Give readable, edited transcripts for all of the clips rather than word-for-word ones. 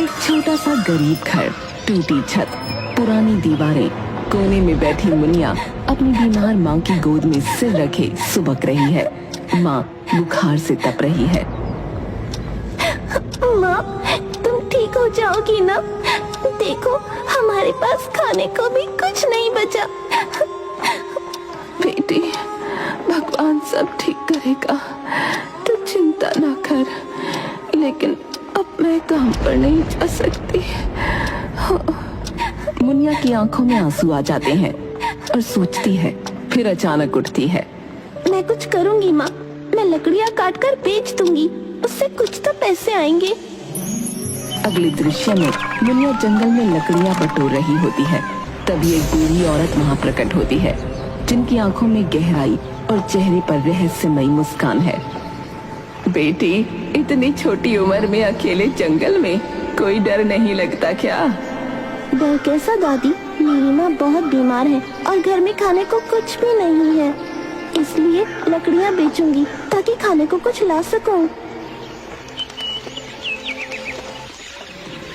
एक छोटा सा गरीब घर, टूटी छत, पुरानी दीवारें, कोने में बैठी मुनिया अपनी बीमार माँ की गोद में सिर रखे सुबक रही है। माँ बुखार से तप रही है। माँ, तुम ठीक हो जाओगी ना? देखो, हमारे पास खाने को भी कुछ नहीं बचा। बेटी, भगवान सब ठीक करेगा, तू चिंता ना कर। लेकिन अब मैं काम पर नहीं जा सकती। मुनिया की आंखों में आंसू आ जाते हैं और सोचती है, फिर अचानक उठती है। मैं कुछ करूँगी माँ, मैं लकड़ियाँ काट कर बेच दूंगी, उससे कुछ तो पैसे आएंगे। अगले दृश्य में मुनिया जंगल में लकड़ियाँ बटोर रही होती है। तभी एक बूढ़ी औरत वहाँ प्रकट होती है, जिनकी आंखों में गहराई और चेहरे पर रहस्यमयी मुस्कान है। बेटी, इतनी छोटी उम्र में अकेले जंगल में कोई डर नहीं लगता क्या? डर कैसा दादी, मेरी माँ बहुत बीमार है और घर में खाने को कुछ भी नहीं है, इसलिए लकड़ियाँ बेचूंगी ताकि खाने को कुछ ला सकूं।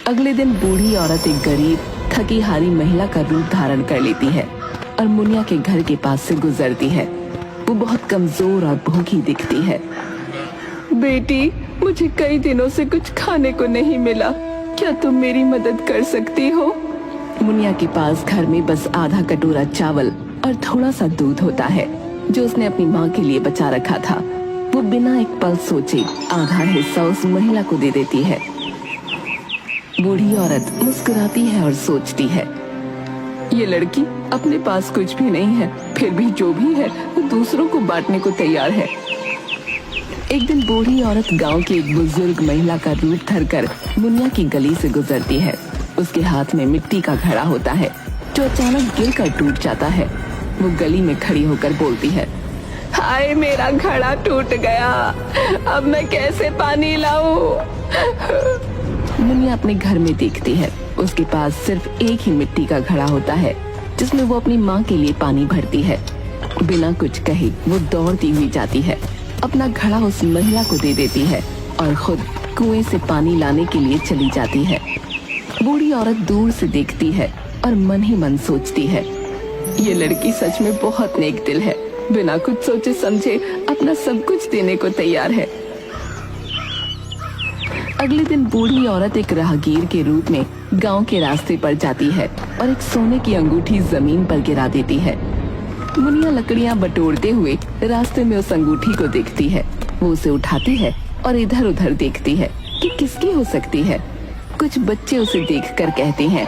अगले दिन बूढ़ी औरत एक गरीब, थकी हारी महिला का रूप धारण कर लेती है और मुनिया के घर के पास से गुजरती है। वो बहुत कमजोर और भूखी दिखती है। बेटी, मुझे कई दिनों से कुछ खाने को नहीं मिला, क्या तुम मेरी मदद कर सकती हो? मुनिया के पास घर में बस आधा कटोरा चावल और थोड़ा सा दूध होता है, जो उसने अपनी माँ के लिए बचा रखा था। वो बिना एक पल सोचे आधा हिस्सा उस महिला को दे देती है। बूढ़ी औरत मुस्कुराती है और सोचती है, ये लड़की अपने पास कुछ भी नहीं है, फिर भी जो भी है वो दूसरों को बांटने को तैयार है। एक दिन बूढ़ी औरत गांव की एक बुजुर्ग महिला का रूप धरकर मुनिया की गली से गुजरती है। उसके हाथ में मिट्टी का घड़ा होता है, जो अचानक गिरकर टूट जाता है। वो गली में खड़ी होकर बोलती है, हाय, मेरा घड़ा टूट गया, अब मैं कैसे पानी लाऊं? मुनिया अपने घर में देखती है, उसके पास सिर्फ एक ही मिट्टी का घड़ा होता है, जिसमें वो अपनी माँ के लिए पानी भरती है। बिना कुछ कहे वो दौड़ती हुई जाती है, अपना घड़ा उस महिला को दे देती है और खुद कुएं से पानी लाने के लिए चली जाती है। बूढ़ी औरत दूर से देखती है और मन ही मन सोचती है, ये लड़की सच में बहुत नेक दिल है, बिना कुछ सोचे समझे अपना सब कुछ देने को तैयार है। अगले दिन बूढ़ी औरत एक राहगीर के रूप में गांव के रास्ते पर जाती है और एक सोने की अंगूठी जमीन पर गिरा देती है। मुनिया लकड़ियां बटोरते हुए रास्ते में उस अंगूठी को देखती है। वो उसे उठाती है और इधर उधर देखती है कि किसकी हो सकती है। कुछ बच्चे उसे देखकर कहते हैं,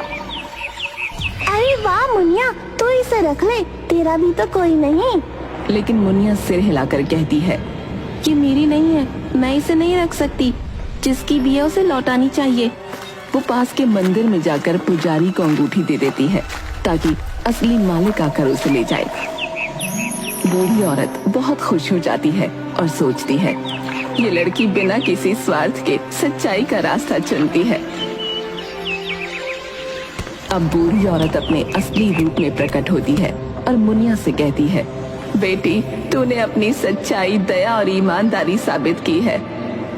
अरे वाह मुनिया, तू इसे रख ले, तेरा भी तो कोई नहीं। लेकिन मुनिया सिर हिलाकर कहती है, ये मेरी नहीं है, मैं इसे नहीं रख सकती, जिसकी भी है उसे लौटानी चाहिए। वो पास के मंदिर में जाकर पुजारी को अंगूठी दे देती है ताकि असली मालिक आकर उसे ले जाए। बूढ़ी औरत बहुत खुश हो जाती है और सोचती है, ये लड़की बिना किसी स्वार्थ के सच्चाई का रास्ता चुनती है। अब बूढ़ी औरत अपने असली रूप में प्रकट होती है और मुनिया से कहती है, बेटी, तूने अपनी सच्चाई, दया और ईमानदारी साबित की है।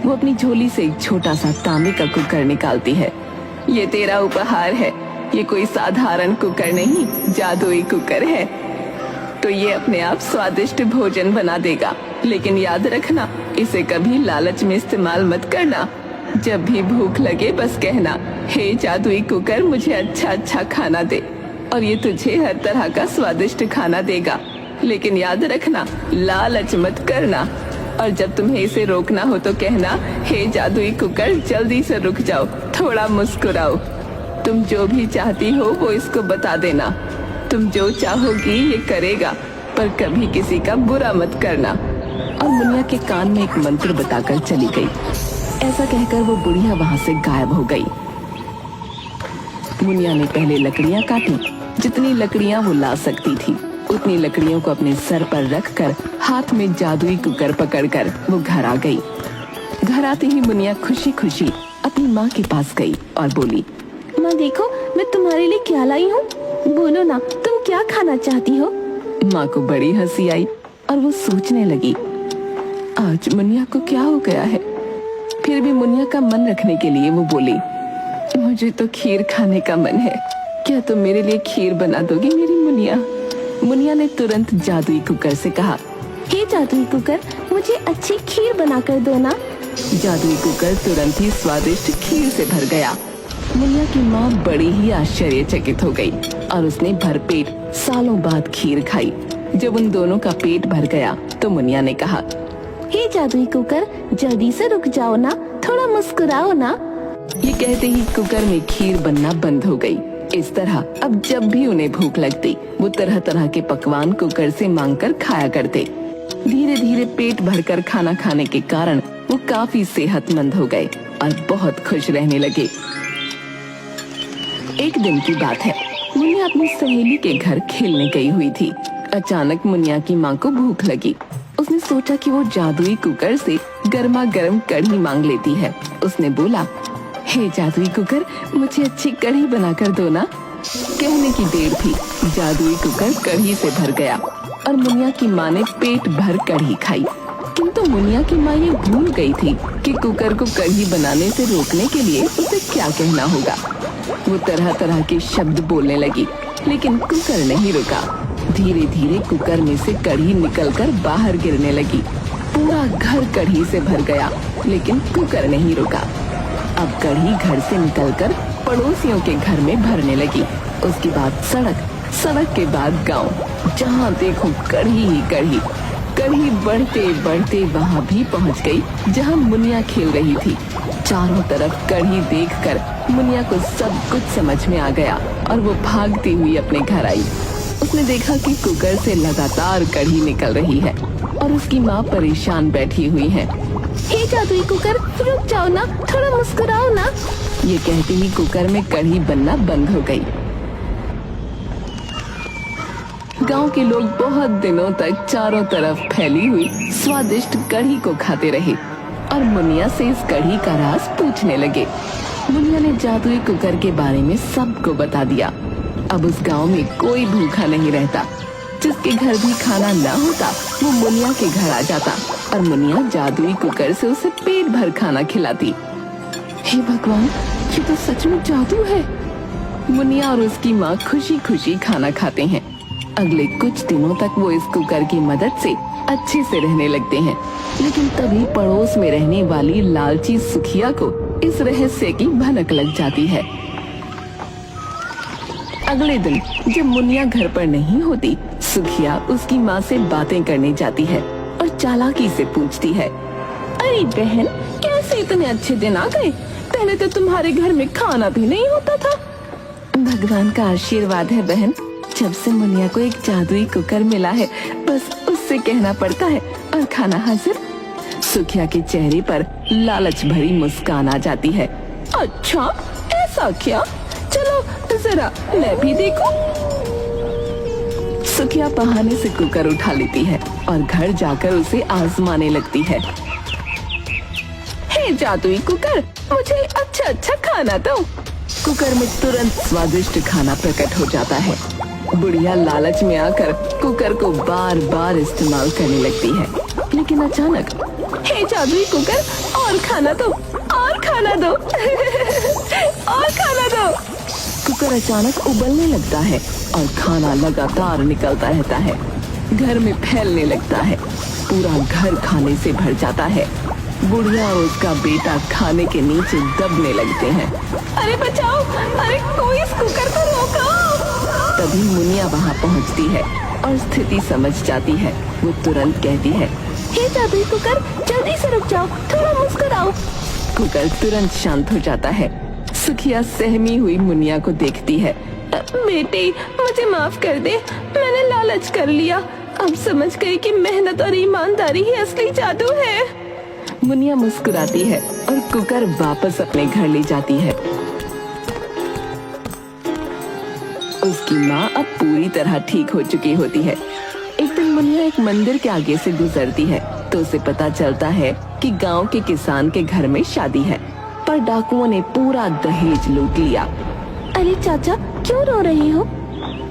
वो अपनी झोली से एक छोटा सा तांबे का कुकर निकालती है। ये तेरा उपहार है, ये कोई साधारण कुकर नहीं, जादुई कुकर है। तो ये अपने आप स्वादिष्ट भोजन बना देगा, लेकिन याद रखना, इसे कभी लालच में इस्तेमाल मत करना। जब भी भूख लगे बस कहना, हे जादुई कुकर, मुझे अच्छा अच्छा खाना दे, और ये तुझे हर तरह का स्वादिष्ट खाना देगा। लेकिन याद रखना, लालच मत करना। और जब तुम्हें इसे रोकना हो तो कहना, हे जादुई कुकर, जल्दी से रुक जाओ, थोड़ा मुस्कुराओ। तुम जो भी चाहती हो वो इसको बता देना। तुम जो चाहोगी ये करेगा, पर कभी किसी का बुरा मत करना। और मुनिया के कान में एक मंत्र बताकर चली गई। ऐसा कहकर वो बुढ़िया वहाँ से गायब हो गई। मुनिया ने पहले लकड़ियाँ काटी, जितनी लकड़ियाँ वो ला सकती थी, उतनी लकड़ियों को अपने सर पर रखकर हाथ में जादुई कुकर पकड़कर वो घर आ गई। घर आते ही मुनिया खुशी खुशी अपनी माँ के पास गई और बोली, माँ देखो, मैं तुम्हारे लिए क्या लाई हूँ, बोलो ना, तुम क्या खाना चाहती हो? माँ को बड़ी हंसी आई और वो सोचने लगी, आज मुनिया को क्या हो गया है। फिर भी मुनिया का मन रखने के लिए वो बोली, मुझे तो खीर खाने का मन है। क्या तुम मेरे लिए खीर बना दोगी मेरी मुनिया? मुनिया ने तुरंत जादुई कुकर से कहा। हे जादुई कुकर, मुझे अच्छी खीर बना कर दो ना। जादुई कुकर तुरंत ही स्वादिष्ट खीर से भर गया। मुनिया की माँ बड़ी ही आश्चर्यचकित हो गई और उसने भरपेट सालों बाद खीर खाई। जब उन दोनों का पेट भर गया तो मुनिया ने कहा, हे जादुई कुकर, जल्दी से रुक जाओ ना, थोड़ा मुस्कुराओ ना। ये कहते ही कुकर में खीर बनना बंद हो गई। इस तरह अब जब भी उन्हें भूख लगती वो तरह तरह के पकवान कुकर से मांगकर खाया करते। धीरे धीरे पेट भरकर खाना खाने के कारण वो काफी सेहतमंद हो गए और बहुत खुश रहने लगे। एक दिन की बात है, मुनिया अपनी सहेली के घर खेलने गई हुई थी। अचानक मुनिया की माँ को भूख लगी। उसने सोचा कि वो जादुई कुकर से गर्मा गर्म कढ़ी मांग लेती है। उसने बोला, हे जादुई कुकर, मुझे अच्छी कढ़ी बना कर दो ना। कहने की देर थी, जादुई कुकर कढ़ी से भर गया और मुनिया की माँ ने पेट भर कढ़ी खाई। किंतु मुनिया की माँ ये भूल गई थी कि कुकर को कढ़ी बनाने से रोकने के लिए उसे क्या कहना होगा। वो तरह तरह के शब्द बोलने लगी, लेकिन कुकर नहीं रुका। धीरे धीरे कुकर में से कढ़ी निकलकर बाहर गिरने लगी। पूरा घर कढ़ी से भर गया, लेकिन कुकर नहीं रुका। अब कढ़ी घर से निकलकर पड़ोसियों के घर में भरने लगी। उसके बाद सड़क, सड़क के बाद गांव, जहां देखो कढ़ी ही कढ़ी। कढ़ी बढ़ते बढ़ते वहां भी पहुंच गई जहां मुनिया खेल रही थी। चारों तरफ कढ़ी देखकर मुनिया को सब कुछ समझ में आ गया और वो भागती हुई अपने घर आई। उसने देखा कि कुकर से लगातार कढ़ी निकल रही है और उसकी माँ परेशान बैठी हुई है। हे जादुई कुकर, रुक जाओ ना, थोड़ा मुस्कुराओ ना। ये कहते ही कुकर में कढ़ी बनना बंद हो गई। गांव के लोग बहुत दिनों तक चारों तरफ फैली हुई स्वादिष्ट कढ़ी को खाते रहे और मुनिया से इस कढ़ी का राज पूछने लगे। मुनिया ने जादुई कुकर के बारे में सबको बता दिया। अब उस गांव में कोई भूखा नहीं रहता। जिसके घर भी खाना न होता वो मुनिया के घर आ जाता और मुनिया जादुई कुकर से उसे पेट भर खाना खिलाती। हे भगवान, ये तो सच में जादू है। मुनिया और उसकी माँ खुशी खुशी खाना खाते हैं। अगले कुछ दिनों तक वो इस कुकर की मदद से अच्छे से रहने लगते हैं। लेकिन तभी पड़ोस में रहने वाली लालची सुखिया को इस रहस्य की भनक लग जाती है। अगले दिन जब मुनिया घर पर नहीं होती, सुखिया उसकी माँ से बातें करने जाती है और चालाकी से पूछती है, अरे बहन, कैसे इतने अच्छे दिन आ गए? पहले तो तुम्हारे घर में खाना भी नहीं होता था। भगवान का आशीर्वाद है बहन। जब से मुनिया को एक जादुई कुकर मिला है, बस उससे कहना पड़ता है और खाना हाजिर। सुखिया के चेहरे पर लालच भरी मुस्कान आ जाती है। अच्छा, ऐसा क्या? चलो जरा मैं भी देखूं। सुखिया बहाने से कुकर उठा लेती है और घर जाकर उसे आजमाने लगती है। हे जादुई कुकर, मुझे अच्छा अच्छा खाना दो। कुकर में तुरंत स्वादिष्ट खाना प्रकट हो जाता है। बुढ़िया लालच में आकर कुकर को बार बार इस्तेमाल करने लगती है। लेकिन अचानक, हे जादुई कुकर, और खाना दो, और खाना दो और खाना दो। कुकर अचानक उबलने लगता है और खाना लगातार निकलता रहता है। घर में फैलने लगता है। पूरा घर खाने से भर जाता है। बुढ़िया और उसका बेटा खाने के नीचे दबने लगते हैं। अरे बचाओ, अरे कोई इस कुकर को रोको। तभी मुनिया वहाँ पहुँचती है और स्थिति समझ जाती है। वो तुरंत कहती है, हे जादुई कुकर, जल्दी से रुक जाओ, थोड़ा मुस्कुराओ। कुकर तुरंत शांत हो जाता है। सुखिया सहमी हुई मुनिया को देखती है। बेटी, मुझे माफ कर दे, मैंने लालच कर लिया। अब समझ गई कि मेहनत और ईमानदारी ही असली जादू है। मुनिया मुस्कुराती है और कुकर वापस अपने घर ले जाती है। उसकी माँ अब पूरी तरह ठीक हो चुकी होती है। एक दिन मुनिया एक मंदिर के आगे से गुजरती है तो उसे पता चलता है कि गांव के किसान के घर में शादी है, पर डाकुओं ने पूरा दहेज लूट लिया। अरे चाचा, क्यों रो रहे हो?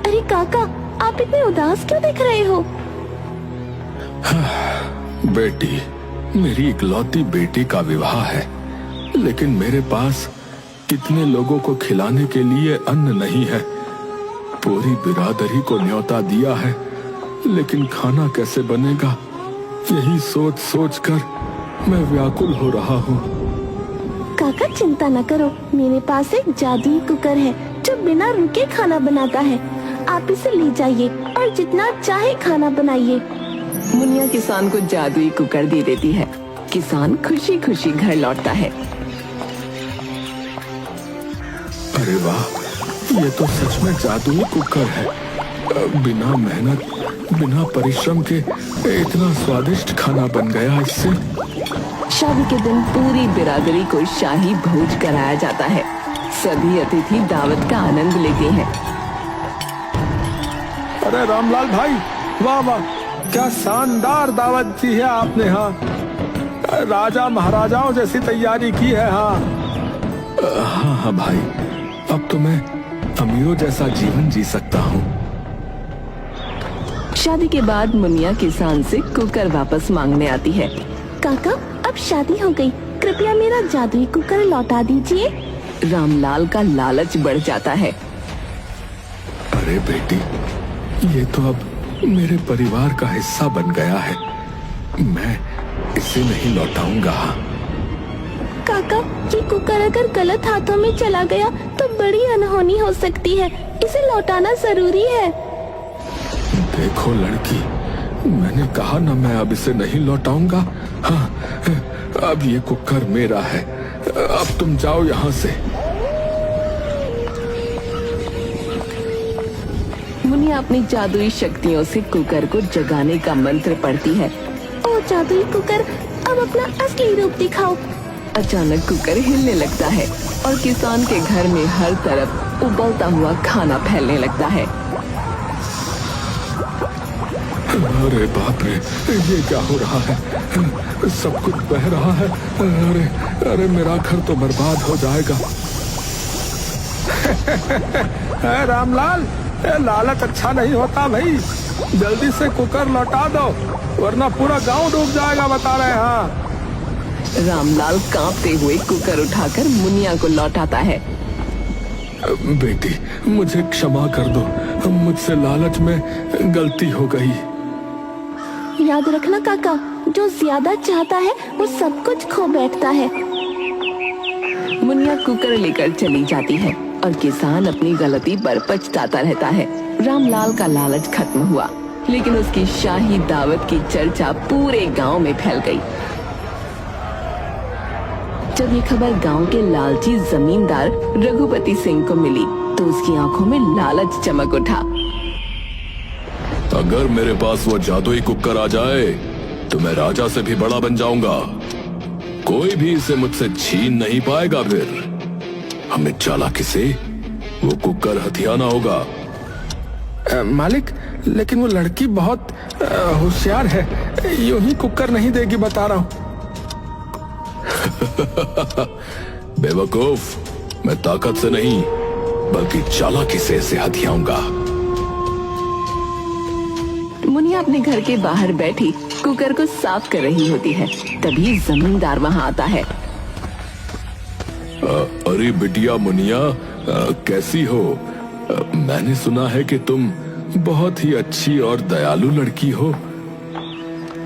अरे काका, आप इतने उदास क्यों दिख रहे हो? बेटी, मेरी इकलौती बेटी का विवाह है, लेकिन मेरे पास कितने लोगों को खिलाने के लिए अन्न नहीं है। पूरी बिरादरी को न्योता दिया है, लेकिन खाना कैसे बनेगा, यही सोच सोच कर मैं व्याकुल हो रहा हूँ। काका चिंता न करो, मेरे पास एक जादुई कुकर है जो बिना रुके खाना बनाता है। आप इसे ले जाइए और जितना चाहे खाना बनाइए। मुनिया किसान को जादुई कुकर दे देती है। किसान खुशी खुशी घर लौटता है। अरे वाह, ये तो सच में जादुई कुकर है। बिना मेहनत, बिना परिश्रम के इतना स्वादिष्ट खाना बन गया इससे। शादी के दिन पूरी बिरादरी को शाही भोज कराया जाता है। सभी अतिथि दावत का आनंद लेते हैं। अरे रामलाल भाई, वाह वाह, क्या शानदार दावत दी है आपने। हाँ, राजा महाराजाओं जैसी तैयारी की है। हाँ हाँ हाँ भाई, अब तो मैं अमीरों जैसा जीवन जी सकता हूँ। शादी के बाद मुनिया किसान से कुकर वापस मांगने आती है। काका अब शादी हो गई, कृपया मेरा जादुई कुकर लौटा दीजिए। रामलाल का लालच बढ़ जाता है। अरे बेटी, ये तो अब मेरे परिवार का हिस्सा बन गया है, मैं इसे नहीं लौटाऊंगा। काका ये कुकर अगर गलत हाथों में चला गया तो बड़ी अनहोनी हो सकती है, इसे लौटाना जरूरी है। देखो लड़की, मैंने कहा ना मैं अब इसे नहीं लौटाऊंगा। हाँ, अब ये कुकर मेरा है, अब तुम जाओ यहाँ से। मुनिया अपनी जादुई शक्तियों से कुकर को जगाने का मंत्र पढ़ती है। ओ जादुई कुकर, अब अपना असली रूप दिखाओ। अचानक कुकर हिलने लगता है और किसान के घर में हर तरफ उबलता हुआ खाना फैलने लगता है। अरे बाप रे, ये क्या हो रहा है? सब कुछ बह रहा है। अरे अरे, मेरा घर तो बर्बाद हो जाएगा। रामलाल, लालच अच्छा नहीं होता भाई, जल्दी से कुकर लौटा दो वरना पूरा गांव डूब जाएगा, बता रहे हैं। हाँ, रामलाल कांपते हुए कुकर उठाकर मुनिया को लौटाता है। बेटी, मुझे क्षमा कर दो, मुझसे लालच में गलती हो गई। याद रखना काका, जो ज्यादा चाहता है वो सब कुछ खो बैठता है। मुनिया कुकर लेकर चली जाती है और किसान अपनी गलती पर पछताता रहता है। रामलाल का लालच खत्म हुआ, लेकिन उसकी शाही दावत की चर्चा पूरे गांव में फैल गई। जब ये खबर गांव के लालची जमींदार रघुपति सिंह को मिली तो उसकी आंखों में लालच चमक उठा। अगर मेरे पास वो जादुई कुकर आ जाए तो मैं राजा से भी बड़ा बन जाऊंगा, कोई भी इसे मुझसे छीन नहीं पाएगा। फिर हमें चालाकी से वो कुकर हथियाना होगा। मालिक, लेकिन वो लड़की बहुत होशियार है, यूं ही कुकर नहीं देगी, बता रहा हूँ। बेवकूफ, मैं ताकत से नहीं बल्कि चालाकी से इसे हथियाऊंगा। मुनिया अपने घर के बाहर बैठी कुकर को साफ कर रही होती है। तभी जमींदार वहां आता है। अरे बिटिया मुनिया, कैसी हो? मैंने सुना है कि तुम बहुत ही अच्छी और दयालु लड़की हो।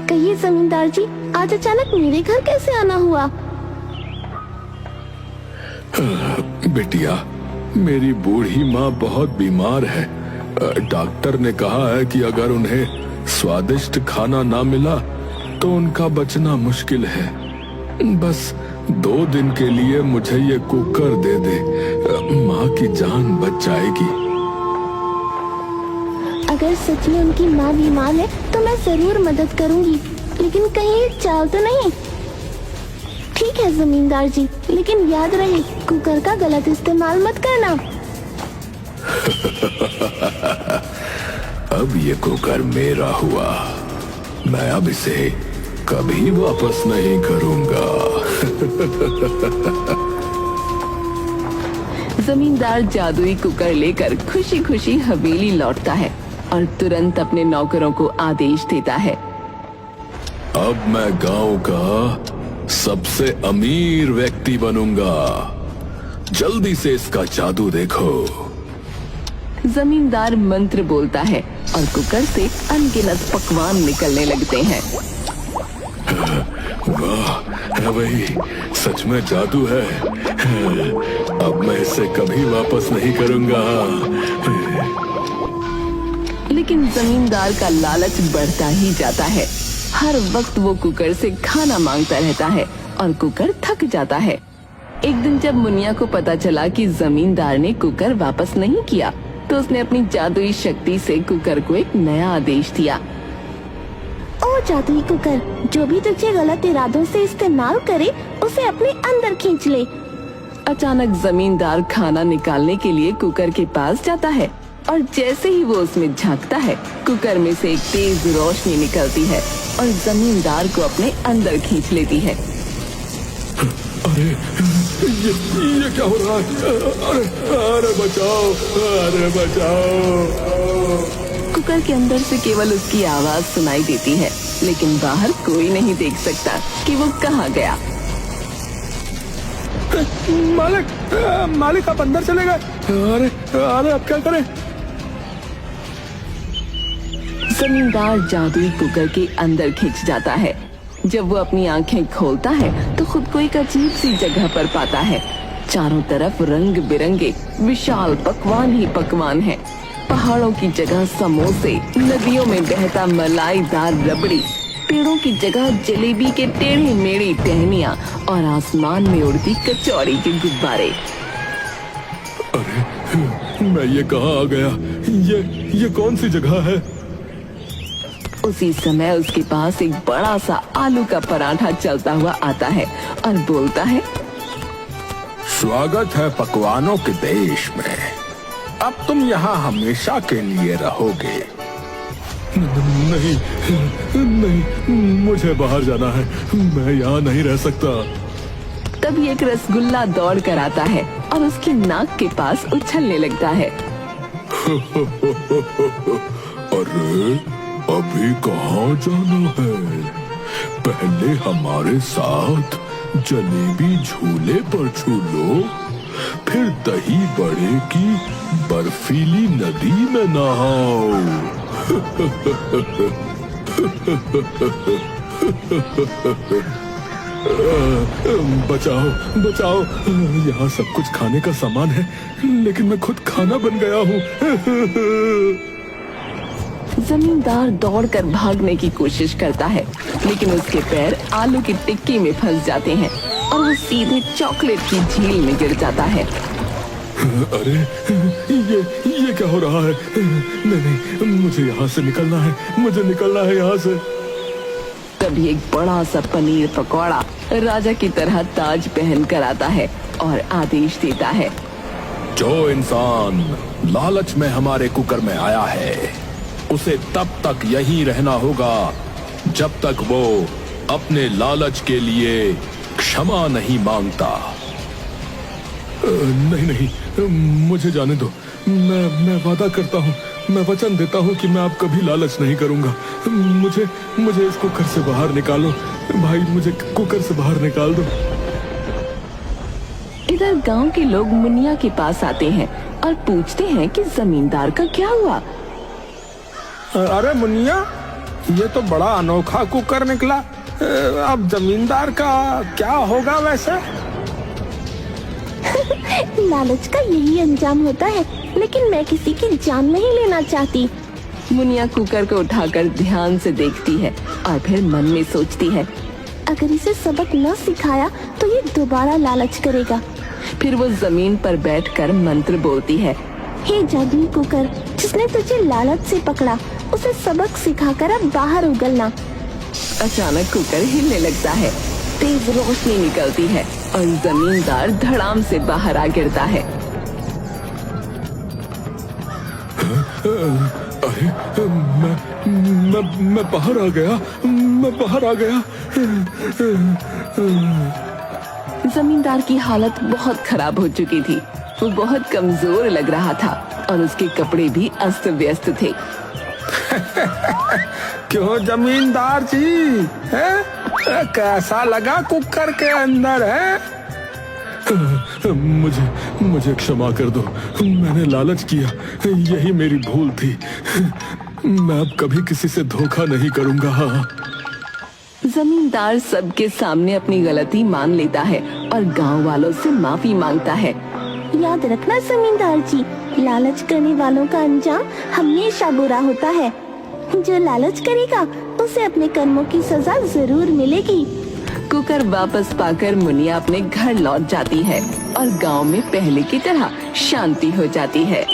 कहिए जमींदार जी, आज अचानक मेरे घर कैसे आना हुआ? बिटिया, मेरी बूढ़ी माँ बहुत बीमार है। डॉक्टर ने कहा है कि अगर उन्हें स्वादिष्ट खाना ना मिला तो उनका बचना मुश्किल है। बस 2 दिन के लिए मुझे ये कुकर दे दे, माँ की जान बच जाएगी। अगर सच में उनकी माँ बीमार है तो मैं जरूर मदद करूंगी, लेकिन कहीं चाल तो नहीं? ठीक है जमींदार जी, लेकिन याद रहे कुकर का गलत इस्तेमाल मत करना। अब ये कुकर मेरा हुआ, मैं अब इसे कभी वापस नहीं करूंगा। जमींदार जादुई कुकर लेकर खुशी खुशी हवेली लौटता है और तुरंत अपने नौकरों को आदेश देता है। अब मैं गांव का सबसे अमीर व्यक्ति बनूंगा। जल्दी से इसका जादू देखो। जमींदार मंत्र बोलता है और कुकर से अनगिनत पकवान निकलने लगते हैं। वाह, वही सच में जादू है। अब मैं इसे कभी वापस नहीं करूंगा। लेकिन जमींदार का लालच बढ़ता ही जाता है। हर वक्त वो कुकर से खाना मांगता रहता है और कुकर थक जाता है। एक दिन जब मुनिया को पता चला कि जमींदार ने कुकर वापस नहीं किया, तो उसने अपनी जादुई शक्ति से कुकर को एक नया आदेश दिया। ओ जादुई कुकर, जो भी तुझे गलत इरादों से इस्तेमाल करे उसे अपने अंदर खींच ले। अचानक जमींदार खाना निकालने के लिए कुकर के पास जाता है और जैसे ही वो उसमें झांकता है, कुकर में से एक तेज रोशनी निकलती है और जमींदार को अपने अंदर खींच लेती है। अरे ये क्या हो रहा है? अरे बचाओ, अरे बचाओ। कुकर के अंदर से केवल उसकी आवाज सुनाई देती है, लेकिन बाहर कोई नहीं देख सकता कि वो कहाँ गया। मालिक आप अंदर चले गए। अरे अब क्या करें? जमींदार जादुई कुकर के अंदर खिंच जाता है। जब वो अपनी आंखें खोलता है तो खुद को एक अजीब सी जगह पर पाता है। चारों तरफ रंग बिरंगे विशाल पकवान ही पकवान हैं। पहाड़ों की जगह समोसे, नदियों में बहता मलाईदार रबड़ी, पेड़ों की जगह जलेबी के टेढ़े मेढ़े टहनियाँ और आसमान में उड़ती कचौड़ी के गुब्बारे। अरे मैं ये कहाँ आ गया? ये कौन सी जगह है? उसी समय उसके पास एक बड़ा सा आलू का पराठा चलता हुआ आता है और बोलता है, स्वागत है पकवानों के देश में। अब तुम यहाँ हमेशा के लिए रहोगे। नहीं, मुझे बाहर जाना है। मैं यहाँ नहीं रह सकता। तभी एक रसगुल्ला दौड़ कर आता है और उसकी नाक के पास उछलने लगता है। अरे अभी कहाँ जाना है? पहले हमारे साथ जलेबी झूले पर झूलो, फिर दही बड़े की बर्फीली नदी में नहाओ। बचाओ बचाओ, यहाँ सब कुछ खाने का सामान है, लेकिन मैं खुद खाना बन गया हूँ। जमींदार दौड़कर भागने की कोशिश करता है, लेकिन उसके पैर आलू की टिक्की में फंस जाते हैं और वो सीधे चॉकलेट की झील में गिर जाता है। अरे ये क्या हो रहा है? नहीं, मुझे यहाँ से निकलना है, मुझे निकलना है यहाँ से। तभी एक बड़ा सा पनीर पकौड़ा राजा की तरह ताज पहन कर आता है और आदेश देता है, जो इंसान लालच में हमारे कुकर में आया है, उसे तब तक यहीं रहना होगा जब तक वो अपने लालच के लिए क्षमा नहीं मांगता। नहीं, मुझे जाने दो। मैं वादा करता हूँ, मैं वचन देता हूँ कि मैं अब कभी लालच नहीं करूंगा। मुझे इस कुकर से बाहर निकालो भाई, मुझे कुकर से बाहर निकाल दो। इधर गांव के लोग मुनिया के पास आते हैं और पूछते हैं कि जमींदार का क्या हुआ। अरे मुनिया, ये तो बड़ा अनोखा कुकर निकला। अब जमींदार का क्या होगा वैसे? लालच का यही अंजाम होता है, लेकिन मैं किसी की जान नहीं लेना चाहती। मुनिया कुकर को उठाकर ध्यान से देखती है और फिर मन में सोचती है, अगर इसे सबक न सिखाया तो ये दोबारा लालच करेगा। फिर वो जमीन पर बैठकर मंत्र बोलती है, हे जादुई कुकर, जिसने तुझे लालच से पकड़ा, उसे सबक सिखाकर अब बाहर उगलना। अचानक कुकर हिलने लगता है, तेज रोशनी निकलती है और जमींदार धड़ाम से बाहर आ गिरता है। अरे मैं बाहर आ गया, मैं बाहर आ गया। जमींदार की हालत बहुत खराब हो चुकी थी। वो बहुत कमजोर लग रहा था और उसके कपड़े भी अस्त व्यस्त थे। क्यों जमींदार जी, है? कैसा लगा कुकर के अंदर है? मुझे क्षमा कर दो। मैंने लालच किया, यही मेरी भूल थी। मैं अब कभी किसी से धोखा नहीं करूंगा। जमींदार सबके सामने अपनी गलती मान लेता है और गांव वालों से माफी मांगता है। याद रखना जमींदार जी, लालच करने वालों का अंजाम हमेशा बुरा होता है। जो लालच करेगा उसे अपने कर्मों की सजा जरूर मिलेगी। कुकर वापस पाकर मुनिया अपने घर लौट जाती है और गांव में पहले की तरह शांति हो जाती है।